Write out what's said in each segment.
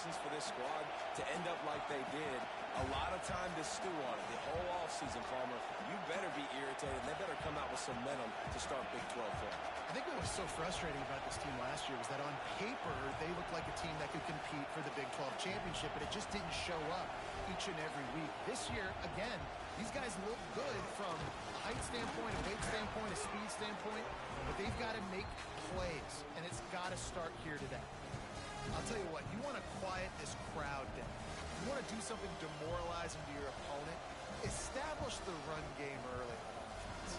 congratulations for this squad to end up like they did. A lot of time to stew on it. The whole offseason, Palmer, you better be irritated. They better come out with some momentum to start Big 12 play. I think what was so frustrating about this team last year was that on paper, they looked like a team that could compete for the Big 12 championship, but it just didn't show up each and every week. This year, again, these guys look good from a height standpoint, a weight standpoint, a speed standpoint, but they've got to make plays, and it's got to start here today. I'll tell you what, you want to quiet this crowd down. You want to do something demoralizing to your opponent, establish the run game early on offense.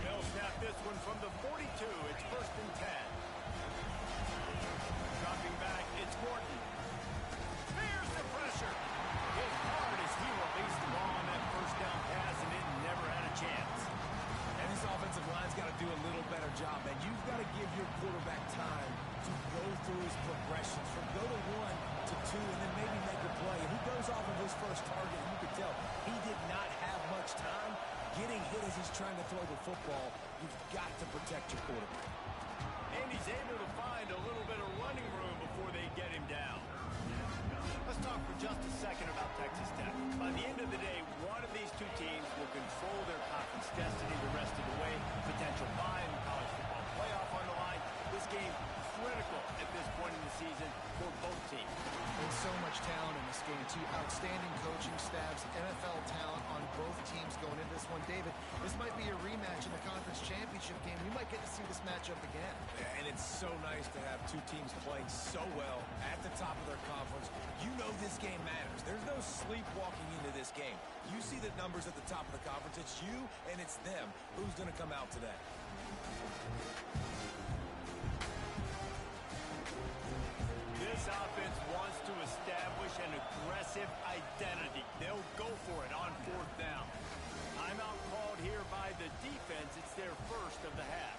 They'll snap this one from the 42. It's 1st and 10. Dropping back, it's Morton. There's the pressure. Hit hard as he released the ball on that 1st down pass, and it never had a chance. And this offensive line's got to do a little better job, man. You've got to give your quarterback time to go through his progressions from go to 1 to 2 and then maybe make a play. And he goes off of his first target, and you can tell he did not have much time getting hit as he's trying to throw the football. You've got to protect your quarterback. And he's able to find a little bit of running room before they get him down. Let's talk for just a second about Texas Tech. By the end of the day, one of these two teams will control their conference destiny the rest of the way. Potential bye in the college football playoff on the line. This game critical at this point in the season for both teams. There's so much talent in this game, too. Outstanding coaching staffs, NFL talent on both teams going into this one. David, this might be a rematch in the conference championship game. We might get to see this matchup again. Yeah, and it's so nice to have two teams playing so well at the top of their conference. You know this game matters. There's no sleepwalking into this game. You see the numbers at the top of the conference. It's you and it's them. Who's going to come out today? This offense wants to establish an aggressive identity. They'll go for it on 4th down. Timeout called here by the defense. It's their first of the half.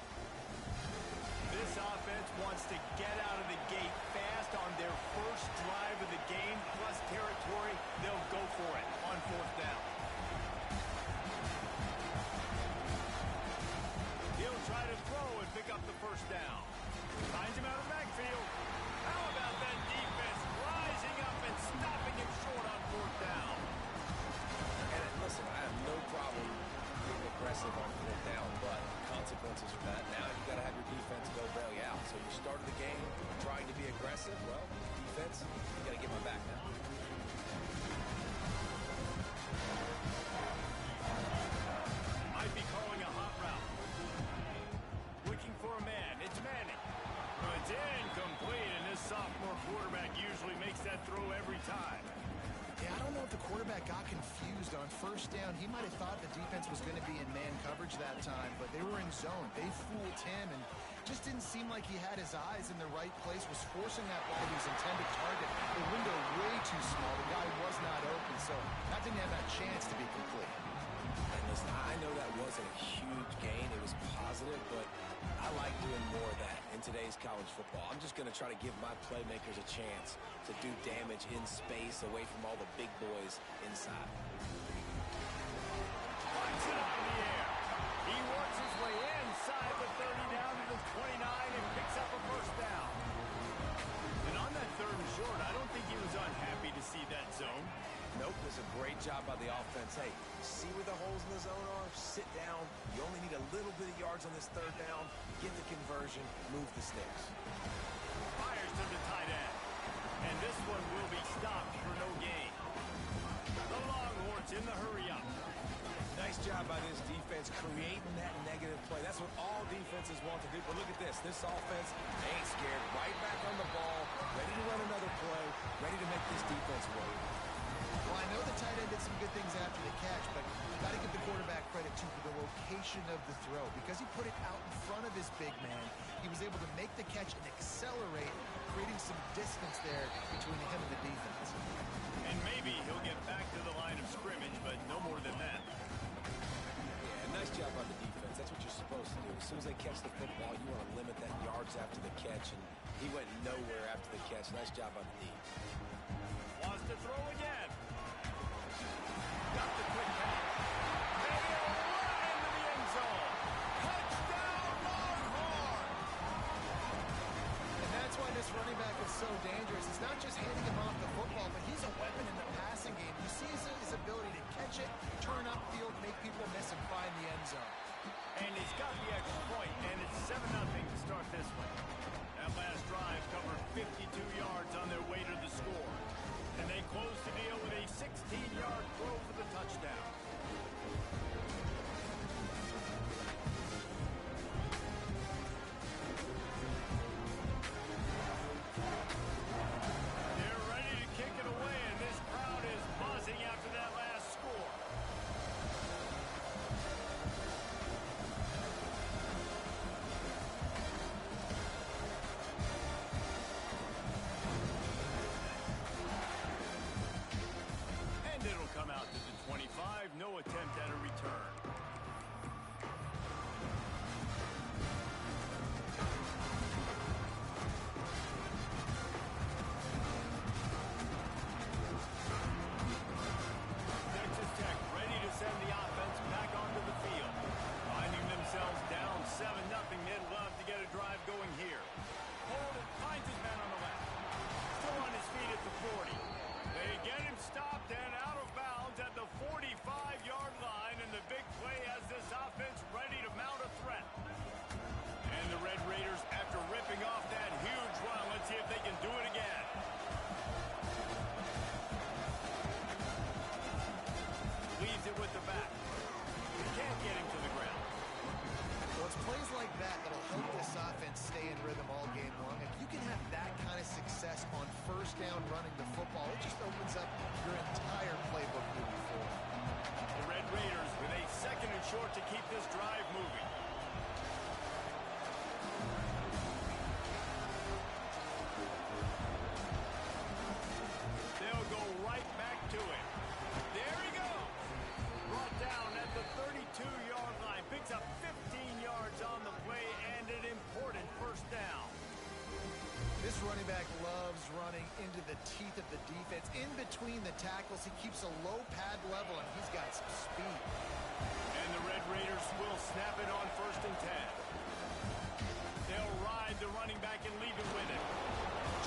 This offense wants to get out of the gate fast on their first drive of the game, plus territory. They'll go for it on 4th down. He'll try to throw and pick up the 1st down. Finds him out of the backfield. How about that defense rising up and stopping him short on 4th down? And listen, I have no problem being aggressive on 4th down, but consequences for that. Now you've got to have your defense go bail you out. So you started the game trying to be aggressive. Well, defense, you got to get my back now. Might be calling a hot route. Looking for a man. It's Manning. It's incomplete, and this sophomore quarterback usually makes that throw every time. Yeah, I don't know if the quarterback got confused on 1st down. He might have thought the defense was going to be in man coverage that time, but they were in zone. They fooled him, and just didn't seem like he had his eyes in the right place, was forcing that ball to his intended target. The window way too small. The guy was not open, so that didn't have that chance to be complete. And listen, I know that wasn't a huge gain. It was positive, but I like doing more of that in today's college football. I'm just going to try to give my playmakers a chance to do damage in space away from all the big boys inside. Flies it up in the air. He works his way inside the 30 down to the 29 and picks up a 1st down. And on that 3rd and short, I don't think he was unhappy to see that zone. Nope, it was a great job by the offense. Hey, see where the holes in the zone are? Sit down. You only need a little bit of yards on this 3rd down. Get the conversion. Move the sticks. Fires to the tight end. And this one will be stopped for no gain. The Longhorns in the hurry-up. Nice job by this defense creating that negative play. That's what all defenses want to do. But look at this. This offense ain't scared. Right back on the ball. Ready to run another play. Ready to make this defense work. Well, I know the tight end did some good things after the catch, but you got to give the quarterback credit, too, for the location of the throw. Because he put it out in front of his big man, he was able to make the catch and accelerate, creating some distance there between him and the defense. And maybe he'll get back to the line of scrimmage, but no more than that. Yeah, nice job on the defense. That's what you're supposed to do. As soon as they catch the football, you want to limit that yards after the catch, and he went nowhere after the catch. Nice job on the D. Wants to throw again. Got the quick pass. catch it, turn upfield, make people miss, and find the end zone. And he's got the extra point, and it's 7-0 to start this one. That last drive covered 52 yards on their way to the score. And they close the deal with a 16-yard throw for the touchdown. They're ready to kick it away, and this crowd is buzzing after that last score. It'll come out to the 25. No attempt at a return. Texas Tech ready to send the offense back onto the field. Finding themselves down 7-0, they'd love to get a drive going here. Holden finds his man on the left. Still on his feet at the 40. They get him stopped and out of bounds at the 45-yard line, and the big play has this offense ready to mount a threat. And the Red Raiders, after ripping off that huge run, let's see if they can do it again. Leaves it with the back. He can't get him to the ground. Well, it's plays like that that'll help this offense stay in rhythm all game long. If you can have that kind of success on first down running the football, it just opens up your entire playbook moving forward. The Red Raiders with a 2nd and short to keep this drive moving. They'll go right back to it. There he goes. Brought down at the 32-yard line. Picks up 15 yards on the play and an important first down. This running back loves running into the teeth of the defense. In between the tackles, he keeps a low pad level, and he's got some speed. And the Red Raiders will snap it on 1st and 10. They'll ride the running back and leave it with him.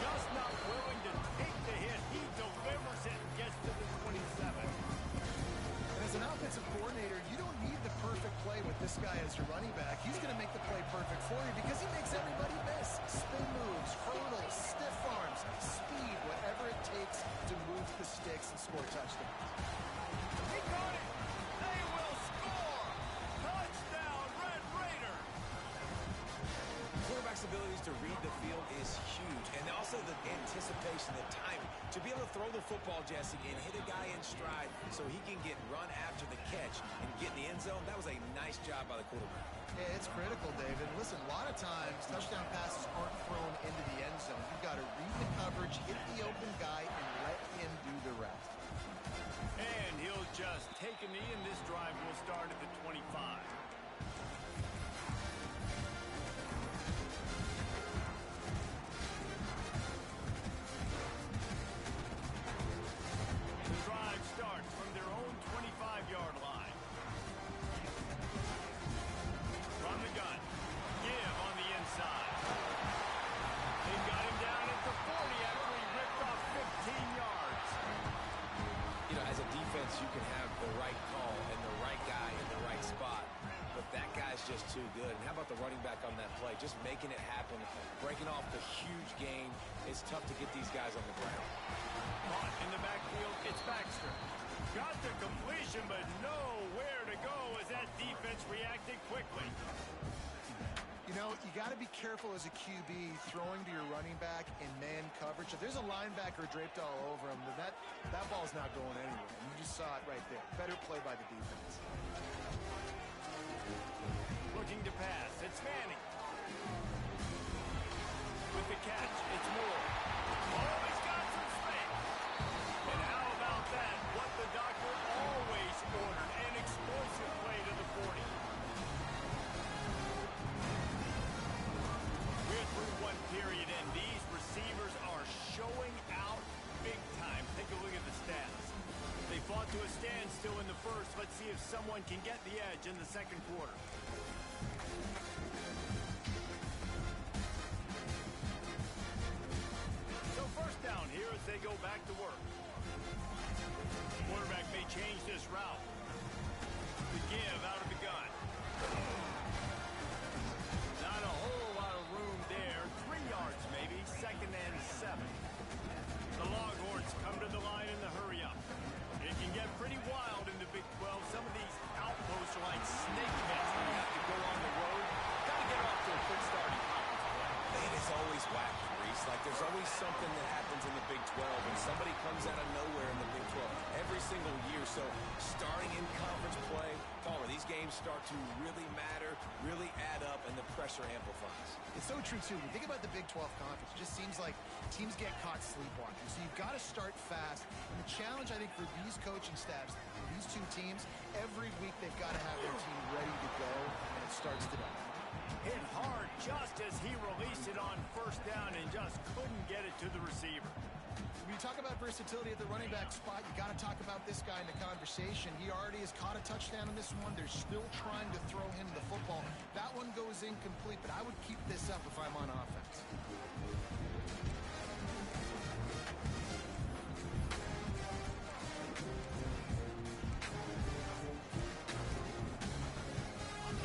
Just not willing to take the hit. He delivers it and gets to the 27. And as an offensive coordinator, you don't need the perfect play with this guy as your running back. He's going to make the play perfect for you because he makes everybody miss. Spin moves, hurdles, stiff arms, speed, whatever it takes to move the sticks and score touchdowns. He got it. They will score. Touchdown, Red Raiders. Quarterback's abilities to read the field is huge, and also the anticipation, the timing. To be able to throw the football, Jesse, and hit a guy in stride so he can get run after the catch and get in the end zone, that was a nice job by the quarterback. Yeah, it's critical, David. Listen, a lot of times touchdown passes aren't thrown into the end zone. You've got to read the coverage, hit the open guy, and let him do the rest. And he'll just take a knee, and this drive will start at the 25. The drive starts from their own 25-yard line. From the gun. Give on the inside. They've got him down at the 40 after he ripped off 15 yards. You know, as a defense, you can have the right call and the right guy in the right spot, but that guy's just too good. And how about the running back on that play? Just making it happen, breaking off the huge gain. It's tough to get these guys on the ground. Caught in the backfield, it's Baxter. Got the completion, but nowhere to go as that defense reacted quickly. You know, you got to be careful as a QB throwing to your running back in man coverage. If there's a linebacker draped all over him, then that ball's not going anywhere. You just saw it right there. Better play by the defense. Looking to pass, it's Manning. With the catch, it's Moore. Oh, he's got some space. And how about that? What the doctor always ordered, an explosive play to the 40. We're through one period, and these receivers are showing out big time. Take a look at the stats. They fought to a standstill in the first. Let's see if someone can get the edge in the second quarter. So first down here as they go back to work. Quarterback may change this route. The give out of the gun. Not a whole lot of room there. 3 yards maybe. 2nd and 7. The Longhorns come to the line in the hurry up. It can get pretty wild in the Big 12. Some of these outposts are like snake pits when you have to go on the road. Got to get off to a quick starting conference play. Man, it's always wacky, Reese. Like, there's always something that happens in the Big 12, and somebody comes out of nowhere in the Big 12 every single year. So, starting in conference play, Palmer, these games start to really matter, really add up, and the pressure amplifies. It's so true, too. When you think about the Big 12 Conference, it just seems like teams get caught sleepwalking. So you've got to start fast. And the challenge, I think, for these coaching staffs, for these two teams, every week they've got to have their team ready to go, and it starts today. Hit hard just as he released it on 1st down and just couldn't get it to the receiver. When you talk about versatility at the running back spot, you got to talk about this guy in the conversation. He already has caught a touchdown in this one. They're still trying to throw him the football. That one goes incomplete, but I would keep this up if I'm on offense.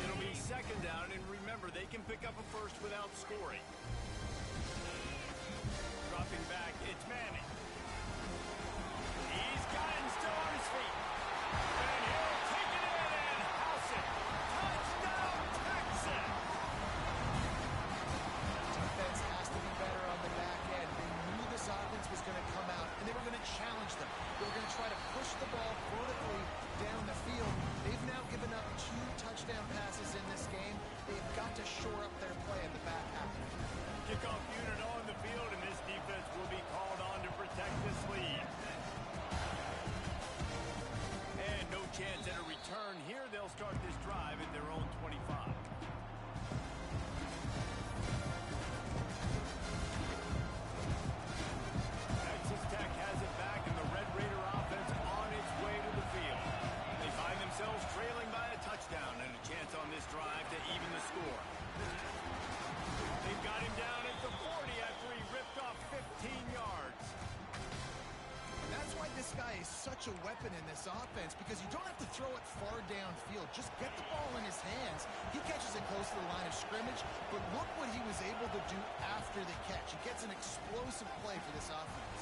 It'll be 2nd down, and remember, they can pick up a first without scoring. Dropping back, it's Manning. He's got him still on his feet. And he'll take it in and house it. Touchdown, Texas! Defense has to be better on the back end. They knew this offense was going to come out, and they were going to challenge them. They were going to try to push the ball vertically down the field. They've now given up 2 touchdown passes in this game. They've got to shore up their play in the back half. Kickoff unit on the field, and this defense will be called on to protect this lead. And no chance at a return here. They'll start this drive at their own 25. Texas Tech has it back, and the Red Raider offense on its way to the field. They find themselves trailing by a touchdown and a chance on this drive to even the score. They've got him down at the 40 after he ripped off 15 yards. That's why this guy is such a weapon in this offense, because you don't have to throw it far downfield. Just get the ball in his hands. He catches it close to the line of scrimmage, but look what he was able to do after the catch. He gets an explosive play for this offense.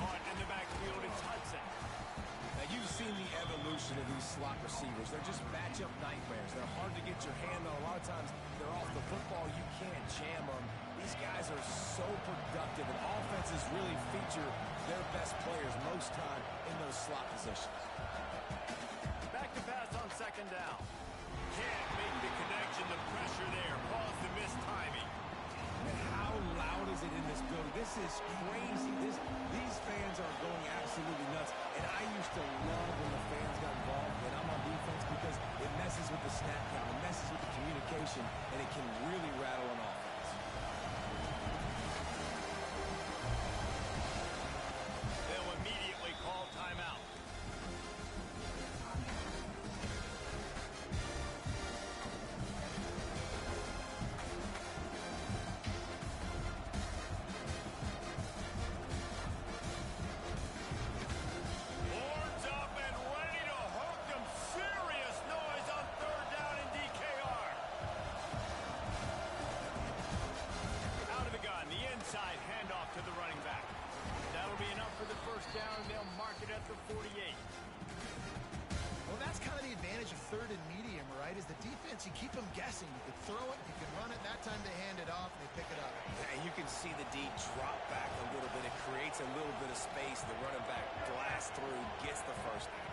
Caught in the backfield, it's Hudson. Now, you've seen the evolution of these slot receivers. They're just matchup nightmares. They're hard to get your hand on. A lot of times, they're off the football. You can't jam them. These guys are so productive, and offenses really feature their best players most time in those slot positions. Back to pass on 2nd down. Can't make the connection. The pressure there. Pause the missed timing. And how loud is it in this building? This is crazy. These fans are going absolutely nuts. And I used to love when the fans got involved when I'm on defense, because it messes with the snap count, it messes with the communication, and it can really rattle an offense. They'll immediately call timeout. Boards up and ready to hook them. Serious noise on 3rd down in DKR. Out of the gun, the inside handoff to the running back. That'll be enough for the 1st down. They'll mark it at the 48. Well, that's kind of the advantage of 3rd and medium, right? Is the defense, you keep them guessing. You can throw it, you can run it. That time they hand it off, and they pick it up. And you can see the D drop back a little bit. It creates a little bit of space. The running back blasts through, gets the 1st down.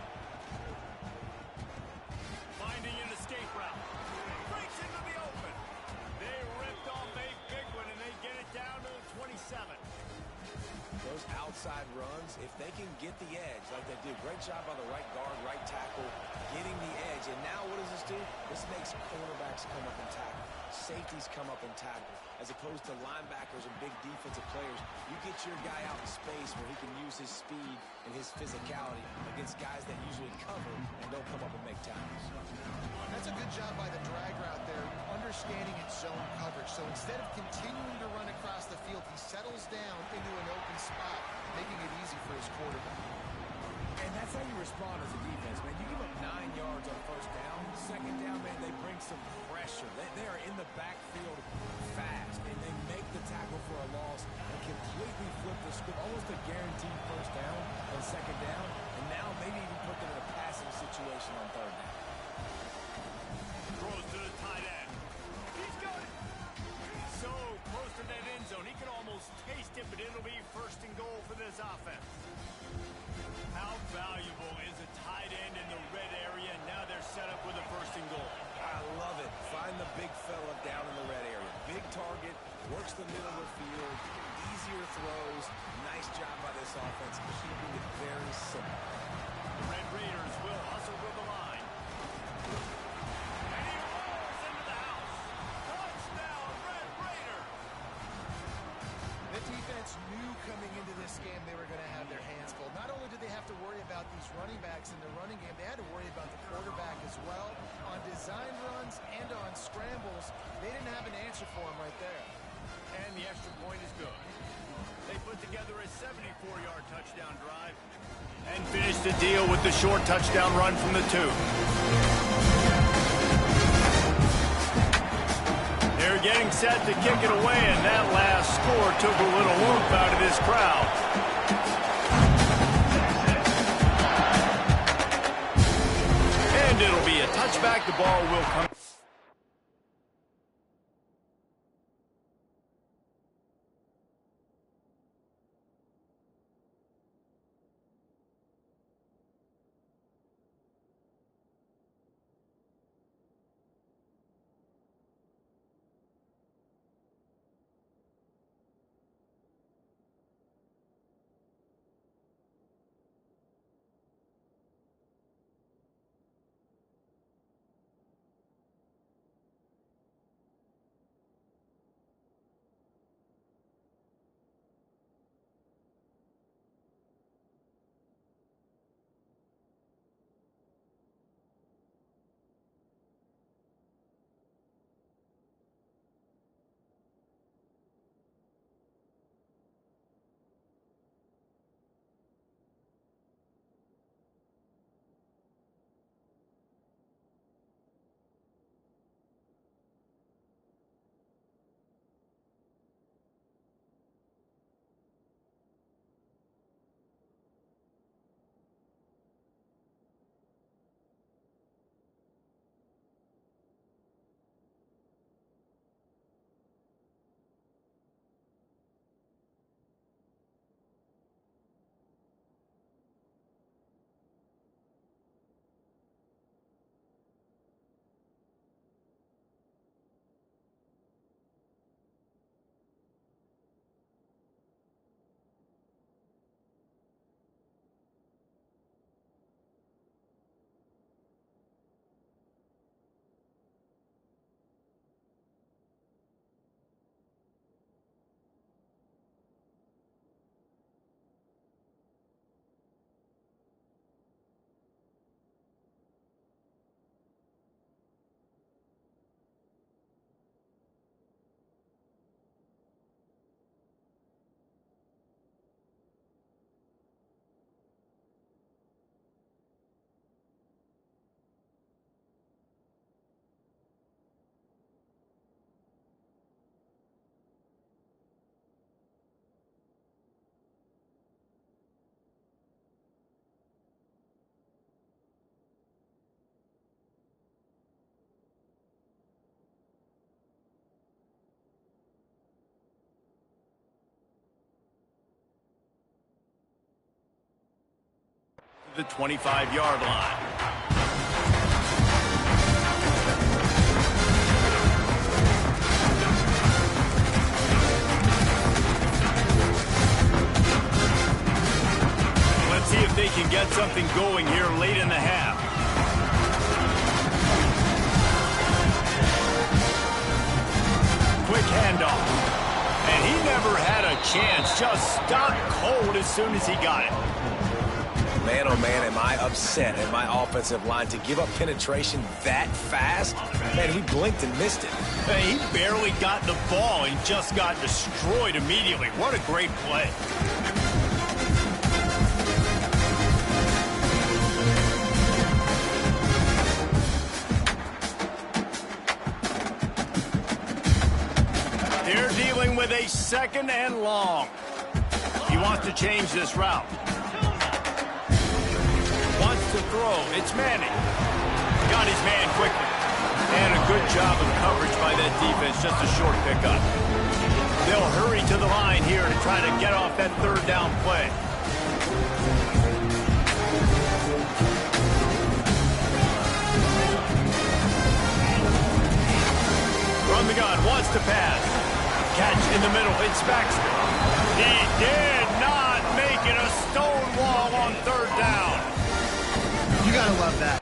Finding an escape route. Breaks into the open. They ripped off a big one, and they get it down to the 27. Those outside runs, if they can get the edge, like they did, great job by the right guard, right tackle, getting the edge. And now what does this do? This makes cornerbacks come up and tackle. Safeties come up and tackle. As opposed to linebackers and big defensive players, you get your guy out in space where he can use his speed and his physicality against guys that usually cover and don't come up and make tackles. That's a good job by the drag route there, understanding its zone coverage. So instead of continuing to run across the field, he settles down into an open spot, making it easy for his quarterback. And that's how you respond as a defense, man. You give up 9 yards on first down. Second down, man, they bring some pressure. They are in the backfield fast, and they make the tackle for a loss and completely flip the script. Almost a guaranteed first down on second down, and now maybe even put them in a passing situation on third down. Throws to the tight end. He's got it. So close to that end zone. He can almost taste it, but it'll be first and goal for this offense. How valuable is a tight end in the red area? Now they're set up with a first and goal. I love it. Find the big fella down in the red area. Big target, works the middle of the field, easier throws. Nice job by this offense, keeping it very simple. The Red Raiders will hustle to the line. And he rolls into the house. Touchdown, Red Raiders. The defense knew coming into this game they were going to have their hands full. Not only did they have to worry about these running backs in the running game, they had to worry about the quarterback as well. On design runs and on scrambles, they didn't have an answer for him right there. And the extra point is good. They put together a 74-yard touchdown drive and finished the deal with the short touchdown run from the 2. They're getting set to kick it away, and that last score took a little lump out of this crowd. And it'll be a touchback. The ball will come. The 25-yard line. Let's see if they can get something going here late in the half. Quick handoff. And he never had a chance. Just stopped cold as soon as he got it. Man, oh man, am I upset at my offensive line to give up penetration that fast? Man, he blinked and missed it. He barely got the ball and just got destroyed immediately. What a great play. Dealing with a 2nd and long. He wants to change this route. Wants to throw. It's Manning. Got his man quickly. And a good job of coverage by that defense. Just a short pickup. They'll hurry to the line here to try to get off that 3rd down play. From the gun, wants to pass. Catch in the middle, it's Baxter. He did not make it a stone wall on 3rd down. You gotta love that.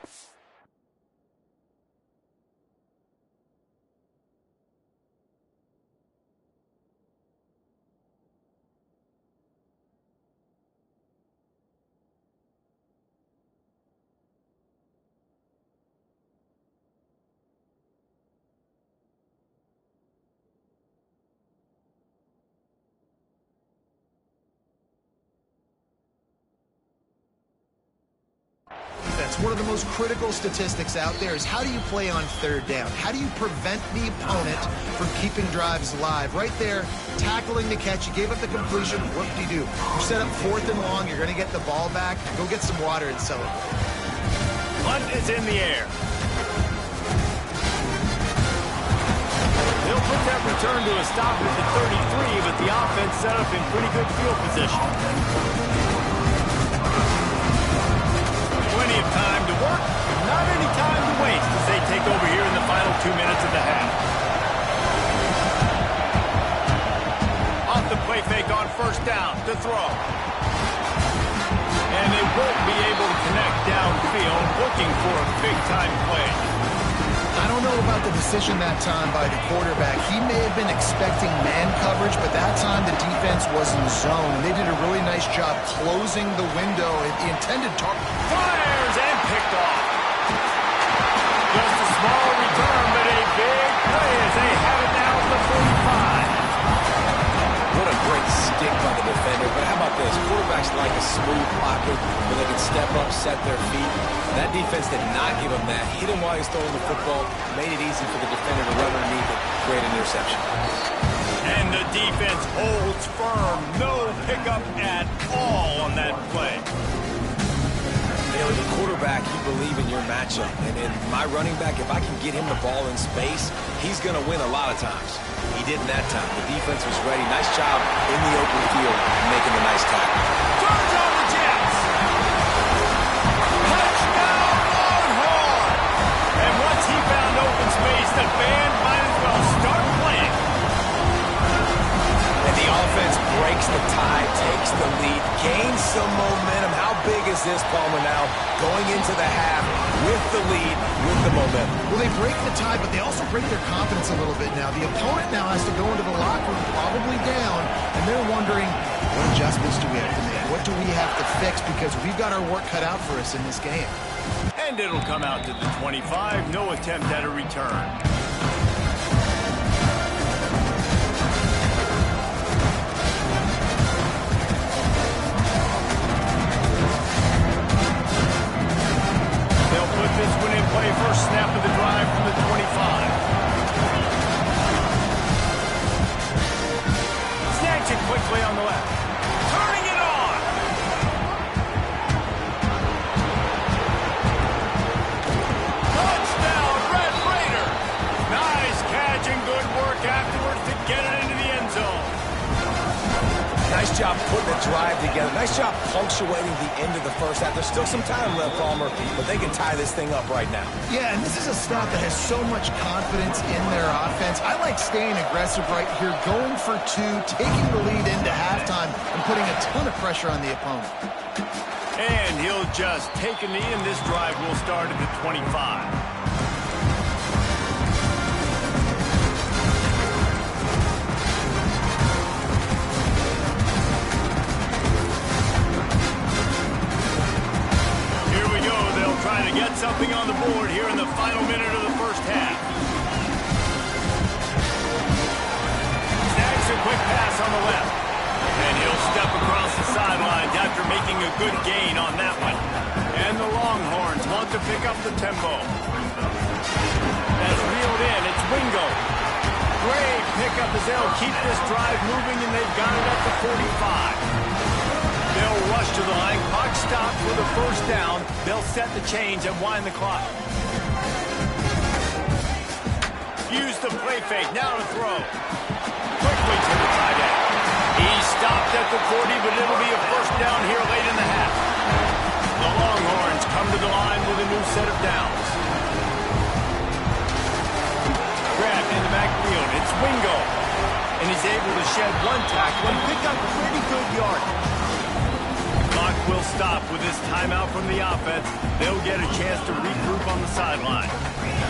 One of the most critical statistics out there is how do you play on 3rd down? How do you prevent the opponent from keeping drives alive? Right there, tackling the catch. You gave up the completion. Whoop-de-doo. You set up 4th and long. You're going to get the ball back. Go get some water and celebrate. Punt is in the air. They'll put that return to a stop at the 33, but the offense set up in pretty good field position. Plenty of time to work, not any time to waste as they take over here in the final 2 minutes of the half. Off the play fake on 1st down to throw. And they won't be able to connect downfield, looking for a big-time play. I don't know about the decision that time by the quarterback. He may have been expecting man coverage, but that time the defense was in zone. And they did a really nice job closing the window. The intended target. Fires and picked off. Just a small return, but a big play as they have it now at the 45. What a great stick by the defender. But how about this? Quarterbacks like a smooth pocket where they can step up, set their feet. That defense did not give him that. Hit him while he's throwing the football. Made it easy for the defender to run underneath it. Great interception. And the defense holds firm. No pickup at all on that play. You know, as a quarterback, you believe in your matchup. And in my running back, if I can get him the ball in space, he's going to win a lot of times. He didn't that time. The defense was ready. Nice job in the open field making the nice tackle. Turns on the Jets. Touchdown Longhorn. And once he found open space, the band might as well start playing. And the offense breaks the tie, takes the lead, gains some momentum. How big is this, Palmer, now? Going into the half with the lead, with the momentum. Well, they break the tie, but they also break their confidence a little bit now. The opponent now has to go into the locker room probably down, and they're wondering, what adjustments do we have to make? What do we have to fix? Because we've got our work cut out for us in this game. And it'll come out to the 25. No attempt at a return. They'll put this one in play. First snap of the drive from the 25. Snags it quickly on the left. Turning it on. Touchdown, Red Raider. Nice catch and good work afterwards to get it into the end zone. Nice job putting the drive together. Nice job punctuating the end of the first half. There's still some time left, Palmer, but they can tie this thing up right now. Yeah, and this is a staff that has so much confidence in their offense. I like staying aggressive right here, going for 2, taking the lead into halftime, and putting a ton of pressure on the opponent. And he'll just take a knee, and this drive will start at the 25. Trying to get something on the board here in the final minute of the first half. Snags a quick pass on the left. And he'll step across the sidelines after making a good gain on that one. And the Longhorns want to pick up the tempo. That's reeled in. It's Wingo. Great pickup as they'll keep this drive moving, and they've got it at the 45. They'll rush to the line. Clock stop for the first down. They'll set the change and wind the clock. Use the play fake. Now to throw. Quickly to the tight end. He stopped at the 40, but it'll be a first down here late in the half. The Longhorns come to the line with a new set of downs. Grabbed in the backfield. It's Wingo. And he's able to shed one tackle and pick up pretty good yardage. Clock will stop with this timeout from the offense. They'll get a chance to regroup on the sideline.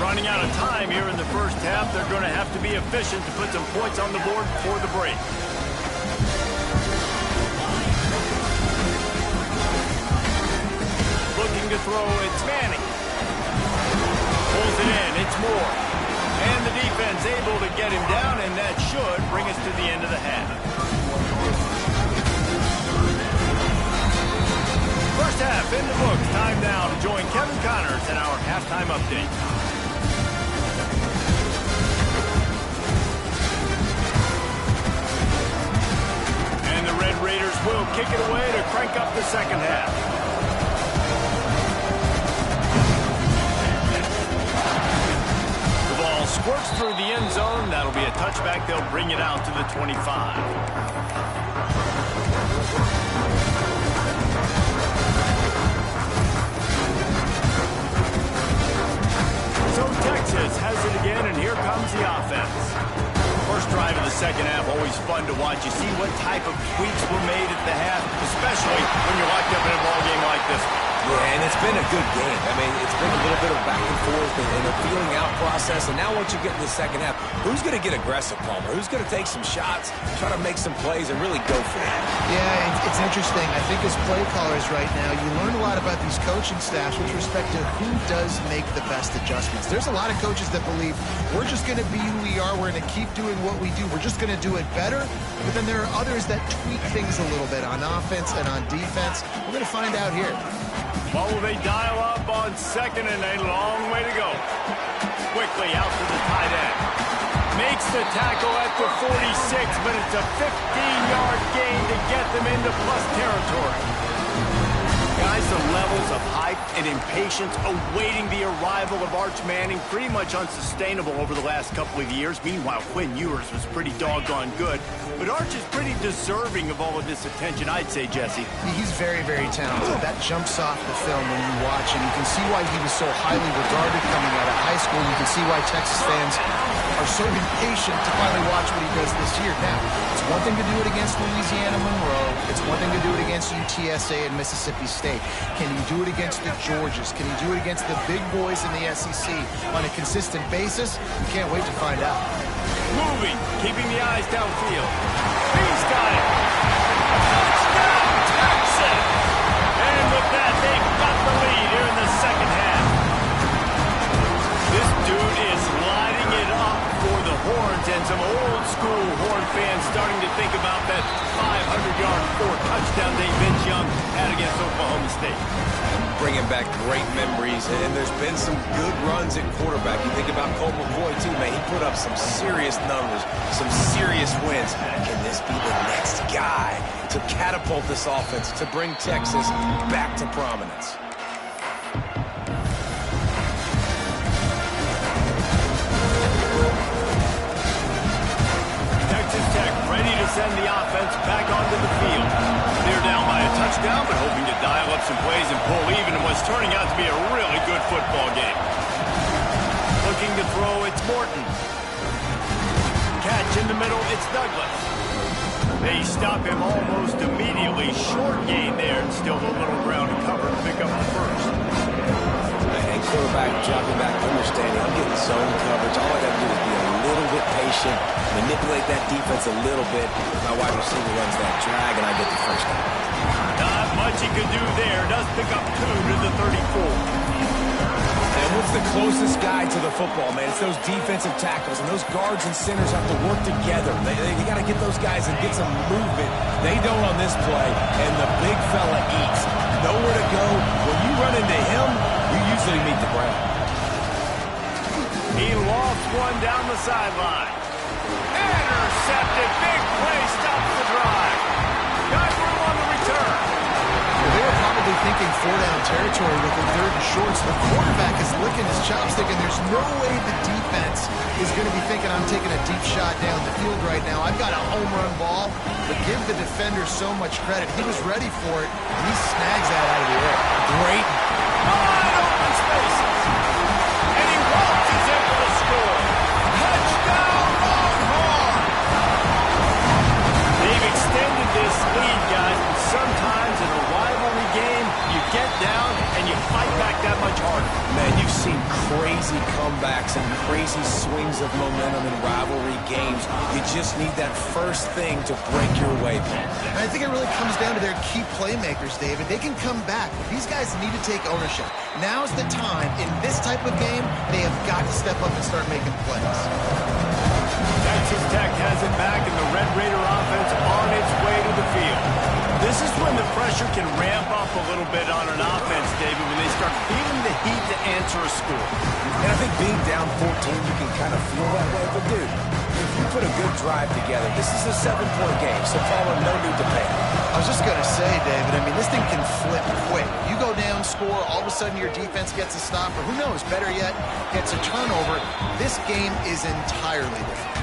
Running out of time here in the first half, they're going to have to be efficient to put some points on the board before the break. Looking to throw, it's Manning. Pulls it in, it's Moore. And the defense able to get him down, and that should bring us to the end of the half. First half in the books. Time now to join Kevin Connors in our halftime update. And the Red Raiders will kick it away to crank up the second half. The ball squirts through the end zone. That'll be a touchback. They'll bring it out to the 25. So Texas has it again, and here comes the offense. First drive of the second half, always fun to watch. You see what type of tweaks were made at the half, especially when you're locked up in a ball game like this. Yeah, and it's been a good game. I mean, it's been a little bit of back and forth and a feeling out process. And now once you get in the second half, who's going to get aggressive, Palmer? Who's going to take some shots, try to make some plays, and really go for it? Yeah, it's interesting. I think as play callers right now, you learn a lot about these coaching staffs with respect to who does make the best adjustments. There's a lot of coaches that believe we're just going to be who we are. We're going to keep doing what we do. We're just going to do it better. But then there are others that tweak things a little bit on offense and on defense. We're going to find out here. What will they dial up on second and a long way to go? Quickly out to the tight end. Makes the tackle at the 46, but it's a 15-yard gain to get them into plus territory. Guys, the levels of hype and impatience awaiting the arrival of Arch Manning pretty much unsustainable over the last couple of years. Meanwhile, Quinn Ewers was pretty doggone good. But Arch is pretty deserving of all of this attention, I'd say, Jesse. He's very, very talented. That jumps off the film when you watch him. You can see why he was so highly regarded coming out of high school. You can see why Texas fans are so impatient to finally watch what he does this year. Now, it's one thing to do it against Louisiana Monroe. It's one thing to do it against UTSA and Mississippi State. Can he do it against the Georgias? Can he do it against the big boys in the SEC on a consistent basis? We can't wait to find out. Moving, keeping the eyes downfield. He's got it. Touchdown, Texas! And with that, they've got the lead here in the second half. This dude is lighting it up for the Horns, and some old school Horn fans starting to think about that 500-yard, 4-touchdown day Vince Young had against Oklahoma State. Bringing back great memories, and there's been some good runs at quarterback. You think about Colt McCoy, too, man. He put up some serious numbers, some serious wins. Can this be the next guy to catapult this offense, to bring Texas back to prominence? Texas Tech ready to send the offense back onto the field. They're down by a touchdown, but hoping to dial up some plays and pull even in what's turning out to be a really good football game. Looking to throw, it's Morton. Catch in the middle, it's Douglas. They stop him almost immediately. Short gain there, and still a little ground to cover to pick up the first. And quarterback dropping back, understanding I'm getting zone coverage. All I got to do is be a little bit patient, manipulate that defense a little bit. My wide receiver runs that drag, and I get the first down. Not much he could do there. Does pick up 2 to the 34. And what's the closest guy to the football, man? It's those defensive tackles, and those guards and centers have to work together. They got to get those guys and get some movement. They don't on this play, and the big fella eats. Nowhere to go. When you run into him, you usually meet the ground. He lost one down the sideline. Intercepted. Big play. Stops the drive. Got room on the return. Well, they were probably thinking 4-down territory with a 3rd and short, so the quarterback is licking his chopstick, and there's no way the defense is going to be thinking I'm taking a deep shot down the field right now. I've got a home run ball, but give the defender so much credit. He was ready for it, and he snags that out of the air. Great. Wide open spaces. And he waltzes in for the score. Touchdown, Longhorn! They've extended this lead, guys, but sometimes in a rivalry game, you get down and you fight back that much harder. Man, you've seen crazy comebacks and crazy swings of momentum in rivalry games. You just need that first thing to break your way. And I think it really comes down to their key playmakers, David. They can come back, but these guys need to take ownership. Now's the time. In this type of game, they have got to step up and start making plays. Texas Tech has it back, and the Red Raider offense on its way to the field. This is when the pressure can ramp up a little bit on an offense, David, when they start feeling the heat to answer a score. And I think being down 14, you can kind of feel that way. But, dude, if you put a good drive together, this is a 7-point game, so Paula, no need to panic. I was just going to say, David, I mean, this thing can flip quick. You go down, score, all of a sudden your defense gets a stop, or who knows, better yet, gets a turnover. This game is entirely different.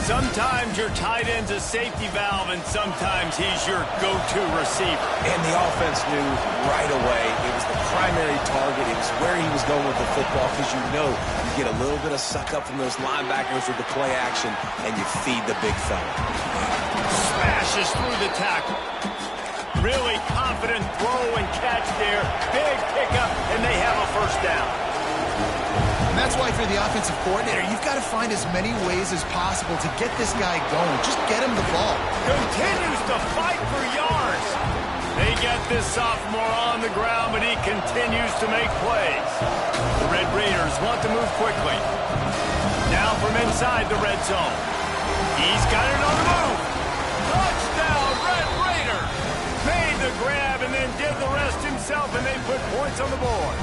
Sometimes your tight end's a safety valve, and sometimes he's your go-to receiver. And the offense knew right away it was the primary target. It was where he was going with the football, because you know you get a little bit of suck-up from those linebackers with the play action, and you feed the big fella. Smashes through the tackle. Really confident throw and catch there. Big pickup, and they have a first down. And that's why for the offensive coordinator, you've got to find as many ways as possible to get this guy going. Just get him the ball. Continues to fight for yards. They get this sophomore on the ground, but he continues to make plays. The Red Raiders want to move quickly. Now from inside the red zone. He's got it on the move. Touchdown, Red Raiders. Made the grab and then did the rest himself, and they put points on the board.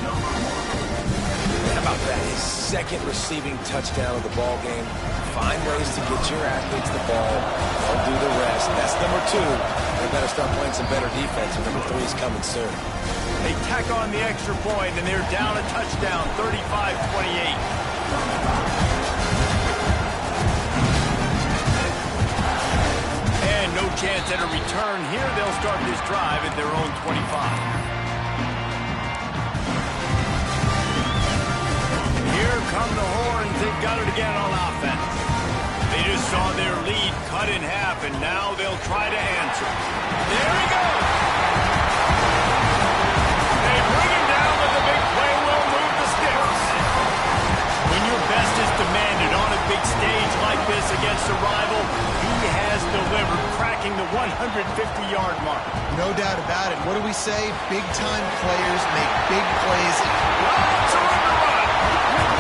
How about that? His second receiving touchdown of the ball game. Find ways to get your athletes the ball. They'll do the rest. That's number 2. They better start playing some better defense, and number 3 is coming soon. They tack on the extra point, and they're down a touchdown, 35-28. And no chance at a return here. They'll start this drive at their own 25. Here come the Horns. They've got it again on offense. They just saw their lead cut in half, and now they'll try to answer. There he goes. They bring him down, but the big play will move the sticks. When your best is demanded on a big stage like this against a rival, he has delivered, cracking the 150-yard mark. No doubt about it. What do we say? Big-time players make big plays. Lots of room to run.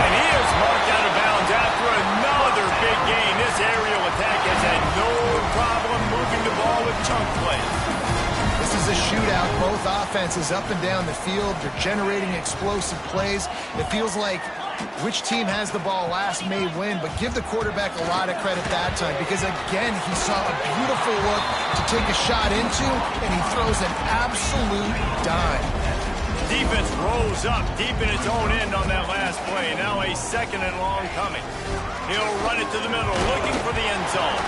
And he is marked out of bounds after another big gain. This aerial attack has had no problem moving the ball with chunk play. This is a shootout. Both offenses up and down the field. They're generating explosive plays. It feels like which team has the ball last may win, but give the quarterback a lot of credit that time, because, again, he saw a beautiful look to take a shot into, and he throws an absolute dime. Defense rolls up deep in its own end on that last play. Now a second and long coming. He'll run it to the middle, looking for the end zone.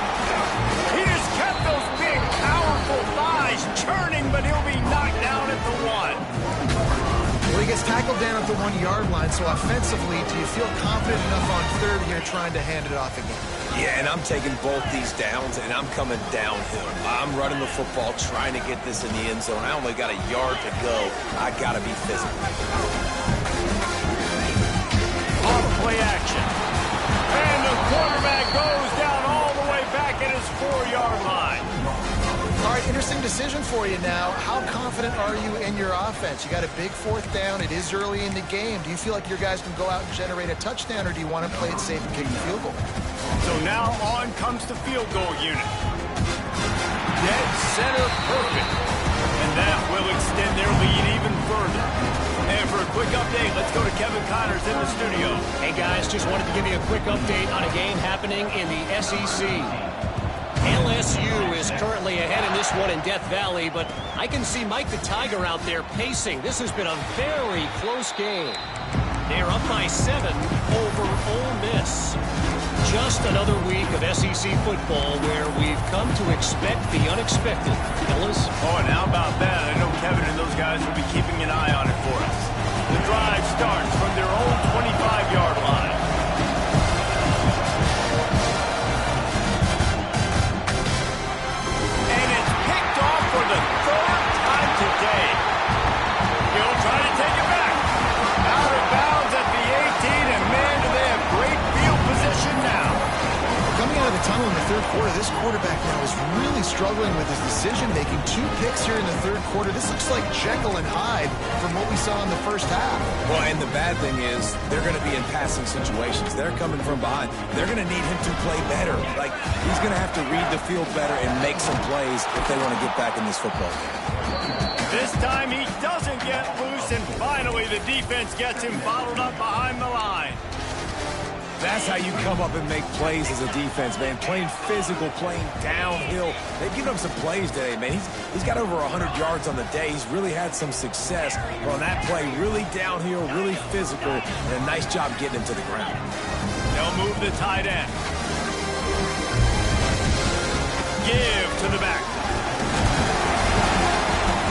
He just kept those big, powerful thighs churning, but he'll be knocked down at the 1. Well, he gets tackled down at the 1-yard line, so offensively, do you feel confident enough on third here trying to hand it off again? Yeah, and I'm taking both these downs, and I'm coming downhill. I'm running the football, trying to get this in the end zone. I only got a yard to go. I got to be physical. Off play action. And the quarterback goes down all the way back at his 4-yard line. All right, interesting decision for you now. How confident are you in your offense? You got a big 4th down. It is early in the game. Do you feel like your guys can go out and generate a touchdown, or do you want to play it safe and kick the field goal? So now on comes the field goal unit. Dead center perfect. And that will extend their lead even further. And for a quick update, let's go to Kevin Connors in the studio. Hey guys, just wanted to give you a quick update on a game happening in the SEC. LSU is currently ahead in this one in Death Valley, but I can see Mike the Tiger out there pacing. This has been a very close game. They're up by 7 over Ole Miss. Just another week of SEC football where we've come to expect the unexpected. Fellas? Oh, and how about that? I know Kevin and those guys will be keeping an eye on it for us. The drive starts from their own 25-yard line. And it's picked off for the 3rd time today. He'll try to take it back. Out of bounds at the 18, and man, do they have great field position now. Coming out of the tunnel in the third quarter, this quarterback now is really struggling with his decision-making. 2 picks here in the third quarter. This looks like Jekyll and Hyde from what we saw in the first half. Well, and the bad thing is they're going to be in passing situations. They're coming from behind. They're going to need him to play better. Like, he's going to have to read the field better and make some plays if they want to get back in this football game. This time he doesn't get loose, and finally the defense gets him bottled up behind the line. That's how you come up and make plays as a defense, man. Playing physical, playing downhill. They've given him some plays today, man. He's got over 100 yards on the day. He's really had some success. But on that play, really downhill, really physical, and a nice job getting him to the ground. They'll move the tight end. Give to the back.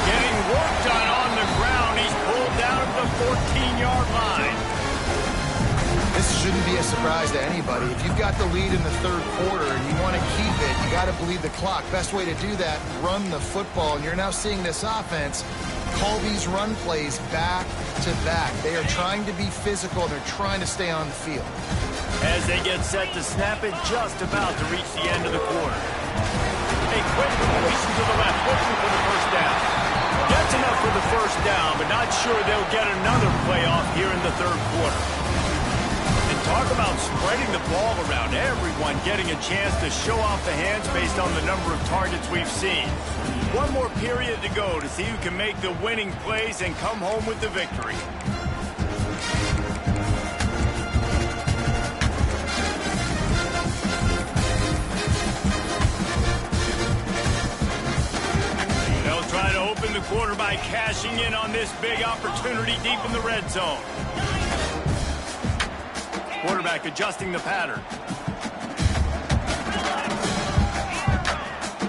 Getting work done on the ground. He's pulled down at the 14-yard line. This shouldn't be a surprise to anybody. If you've got the lead in the third quarter and you want to keep it, you got to bleed the clock. Best way to do that, run the football. And you're now seeing this offense call these run plays back to back. They are trying to be physical, and they're trying to stay on the field. As they get set to snap it, just about to reach the end of the quarter. A quick completion to the left, looking for the first down. Gets enough for the first down, but not sure they'll get another play off here in the third quarter. And talk about spreading the ball around. Everyone getting a chance to show off the hands based on the number of targets we've seen. One more period to go to see who can make the winning plays and come home with the victory. They'll try to open the quarter by cashing in on this big opportunity deep in the red zone. Quarterback adjusting the pattern.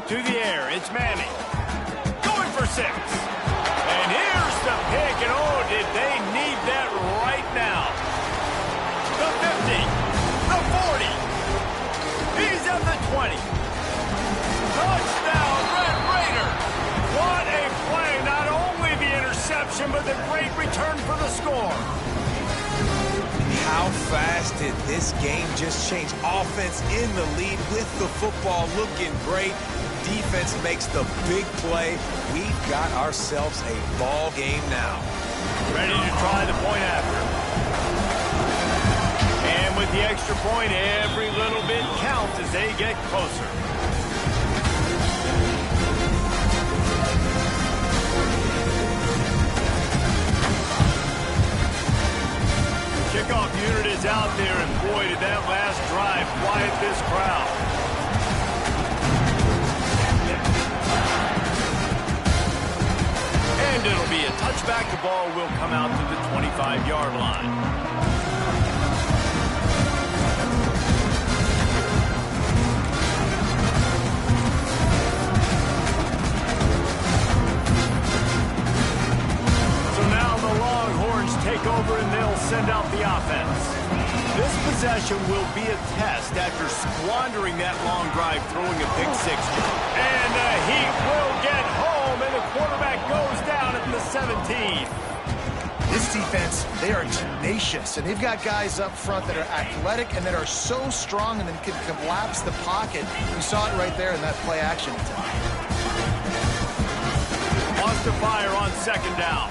To the air, it's Manning. Going for 6. And here's the pick, and oh, did they need that right now. The 50, the 40. He's at the 20. Touchdown, Red Raiders. What a play. Not only the interception, but the great return for the score. How fast did this game just change? Offense in the lead with the football, looking great. Defense makes the big play. We've got ourselves a ball game now. Ready to try the point after. And with the extra point, every little bit counts as they get closer. Kickoff unit is out there, and boy, did that last drive quiet this crowd. And it'll be a touchback. The ball will come out to the 25-yard line. Take over, and they'll send out the offense. This possession will be a test after squandering that long drive, throwing a pick 6. And he will get home, and the quarterback goes down at the 17. This defense, they are tenacious, and they've got guys up front that are athletic and that are so strong and then can collapse the pocket. We saw it right there in that play action attack. Wants to fire on second down.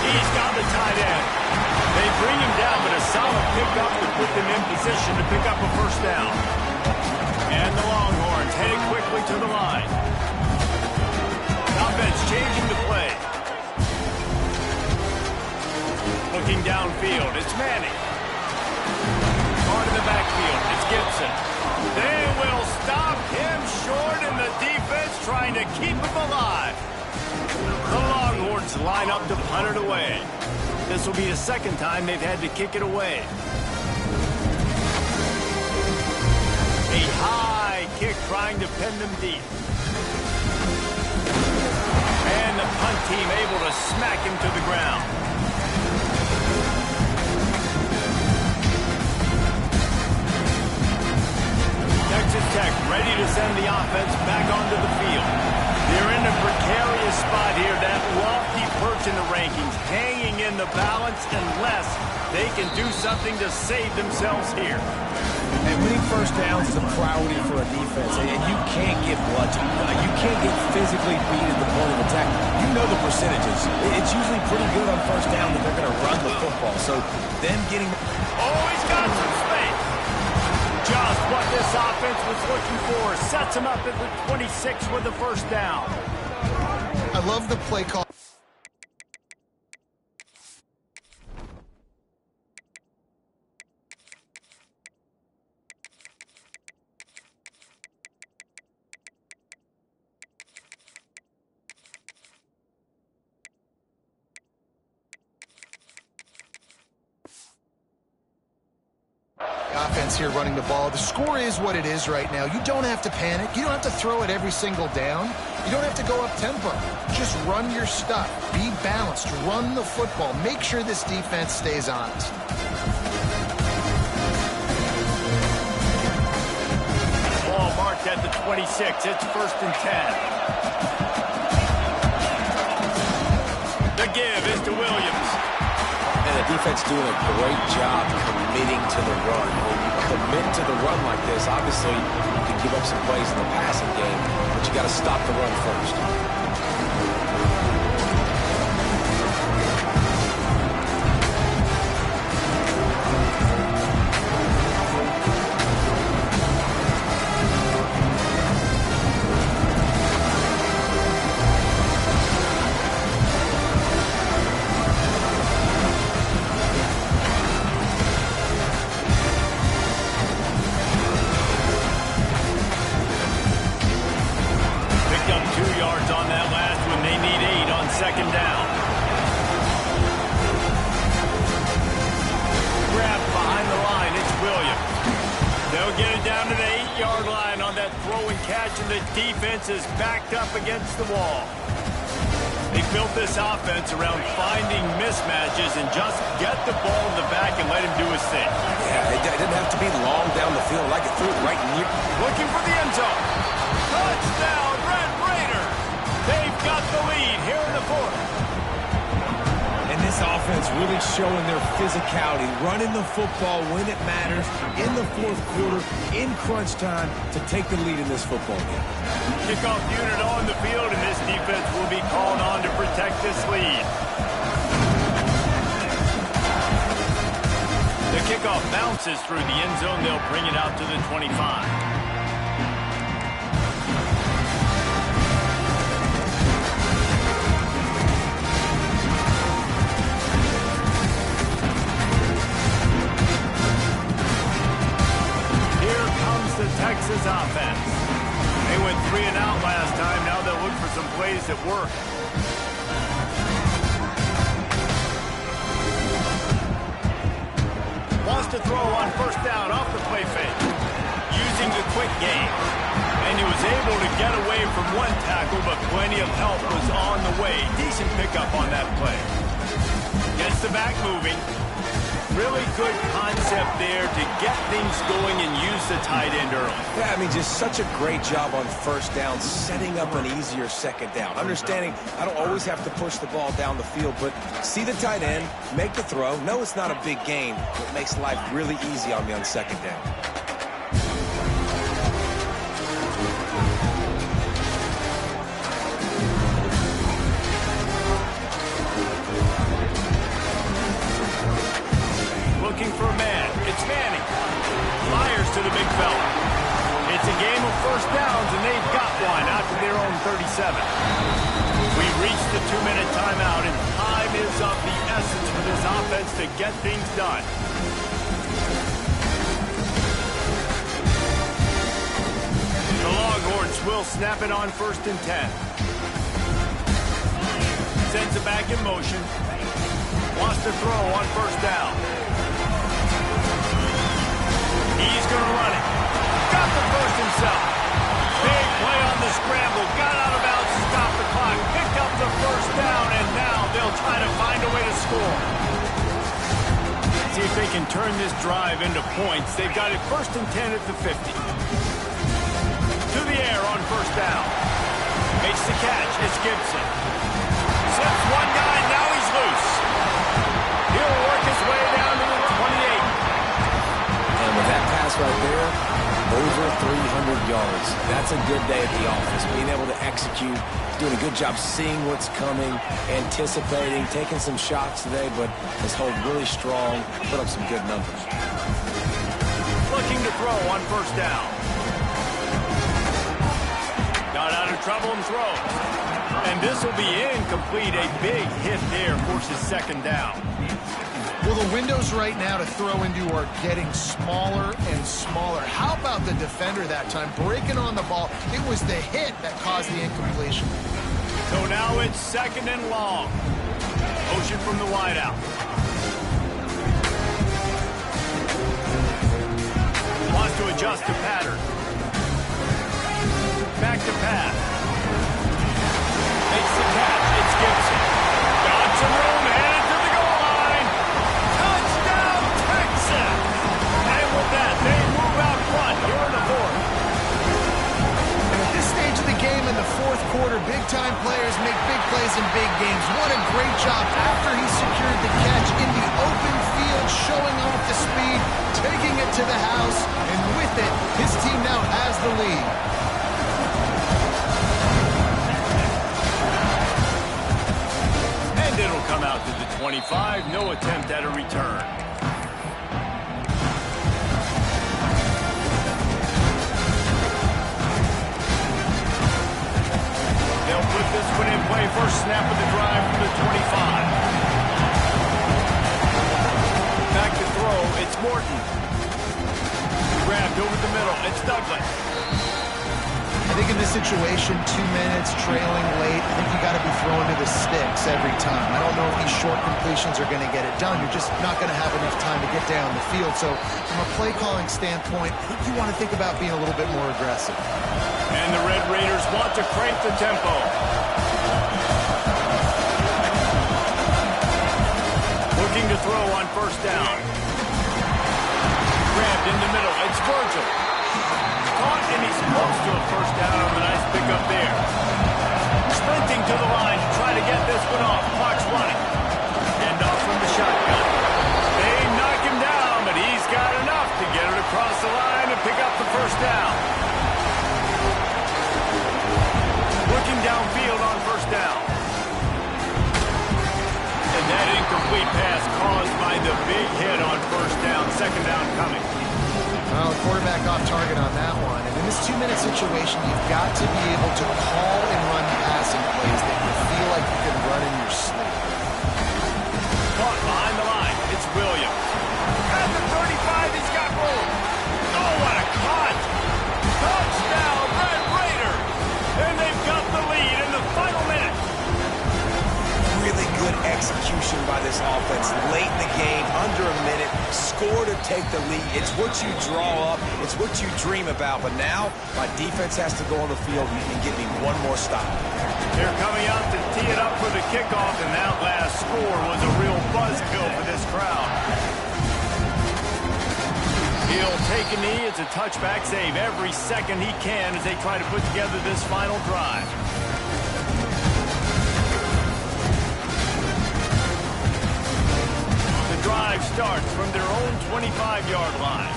He's got the tight end. They bring him down, but a solid pickup to put them in position to pick up a first down. And the Longhorns heading quickly to the line. changing the play. Looking downfield, it's Manning. On in the backfield, it's Gibson. They will stop him short, and the defense trying to keep him alive. The Longhorns line up to punt it away. This will be the second time they've had to kick it away. A high kick trying to pin them deep. And the punt team able to smack him to the ground. Texas Tech ready to send the offense back onto the field. They're in a precarious spot here, that lofty perch in the rankings, hanging in the balance unless they can do something to save themselves here. And winning first downs is a priority for a defense, and you can't get bludgeoned. You can't get physically beat at the point of attack. You know the percentages. It's usually pretty good on first down that they're going to run the football. So them getting... Oh, he's got some space. Just what this offense was looking for. Sets him up at the 26 with the first down. I love the play call. Offense here running the ball. The score is what it is right now. You don't have to panic. You don't have to throw it every single down. You don't have to go up tempo. Just run your stuff. Be balanced. Run the football. Make sure this defense stays honest. Ball marked at the 26. It's 1st and 10. The give is to Williams. And the defense doing a great job committing to the run. When you commit to the run like this, obviously you can give up some plays in the passing game, but you got to stop the run first. Is backed up against the wall. They built this offense around finding mismatches and just get the ball in the back and let him do his thing. Yeah, it didn't have to be long down the field. I could throw it right near. Looking for the end zone. Touchdown, Red Raider. They've got the lead here in the 4th. And this offense really showing their physicality, running the football when it matters, in the 4th quarter, in crunch time, to take the lead in this football game. Kickoff unit on the field, and this defense will be called on to protect this lead. The kickoff bounces through the end zone. They'll bring it out to the 25. The Texas offense. They went 3 and out last time. Now they'll look for some plays that work. Wants to throw on first down off the play fake. Using the quick game. And he was able to get away from one tackle, but plenty of help was on the way. Decent pickup on that play. Gets the back moving. Really good concept there to get things going and use the tight end early. Yeah, I mean, just such a great job on first down, setting up an easier second down. Understanding I don't always have to push the ball down the field, but see the tight end, make the throw. No, it's not a big game, but it makes life really easy on me on second down. Looking for a man. It's Manning. Fires to the big fella. It's a game of first downs, and they've got one out to their own 37. We've reached the 2-minute timeout, and time is of the essence for this offense to get things done. The Longhorns will snap it on 1st and 10. Sends it back in motion. Wants to throw on 1st down. He's going to run it. Got the first himself. Big play on the scramble. Got out of bounds to stop the clock. Picked up the 1st down, and now they'll try to find a way to score. See if they can turn this drive into points. They've got it 1st and 10 at the 50. To the air on 1st down. Makes the catch. It's Gibson. Slips one guy, now he's loose. He'll work his way down to the 28. And with that pass right there, over 300 yards. That's a good day at the office. Being able to execute, doing a good job seeing what's coming, anticipating, taking some shots today, but has held really strong, put up some good numbers. Looking to throw on 1st down. Got out of trouble and throws. And this will be incomplete. A big hit there forces 2nd down. Well, the windows right now to throw into are getting smaller and smaller. How about the defender that time breaking on the ball? It was the hit that caused the incompletion. So now it's 2nd and long. Motion from the wideout. Wants to adjust the pattern. Back to pass. Makes the catch. It's Gibson. Got some room, headed to the goal line. Touchdown, Texas! And with that, they move out front here in the 4th. And at this stage of the game in the 4th quarter, big-time players make big plays in big games. What a great job after he secured the catch in the open field, showing off the speed, taking it to the house, and with it, his team now has the lead. It'll come out to the 25. No attempt at a return. They'll put this one in play. First snap of the drive from the 25. Back to throw. It's Morton. Grabbed over the middle. It's Douglas. I think in this situation, 2 minutes, trailing late, I think you got to be throwing to the sticks every time. I don't know if these short completions are going to get it done. You're just not going to have enough time to get down the field. So from a play calling standpoint, I think you want to think about being a little bit more aggressive. And the Red Raiders want to crank the tempo. Looking to throw on 1st down. Grabbed in the middle. It's Virgil. Caught, and he's close to a 1st down on the nice pickup there. Sprinting to the line to try to get this one off. Clock's running. End off from the shotgun. They knock him down, but he's got enough to get it across the line and pick up the 1st down. Looking downfield on 1st down. And that incomplete pass caused by the big hit on 1st down. 2nd down coming. Well, the quarterback off target on that one. And in this 2-minute situation, you've got to be able to call and run passing plays that you feel like you can run in your sleep. Caught behind the line. It's Williams. At the 35, he's got room. Oh, what a cut! Touchdown, Red Raiders! And they've got the lead in the final minute. Really good execution by this offense late in the game, under a minute, score to take the lead. It's what you draw up, it's what you dream about, but now my defense has to go on the field and give me one more stop. They're coming out to tee it up for the kickoff, and that last score was a real buzzkill for this crowd. He'll take a knee. It's a touchback save every second he can as they try to put together this final drive. The drive starts from their own 25-yard line.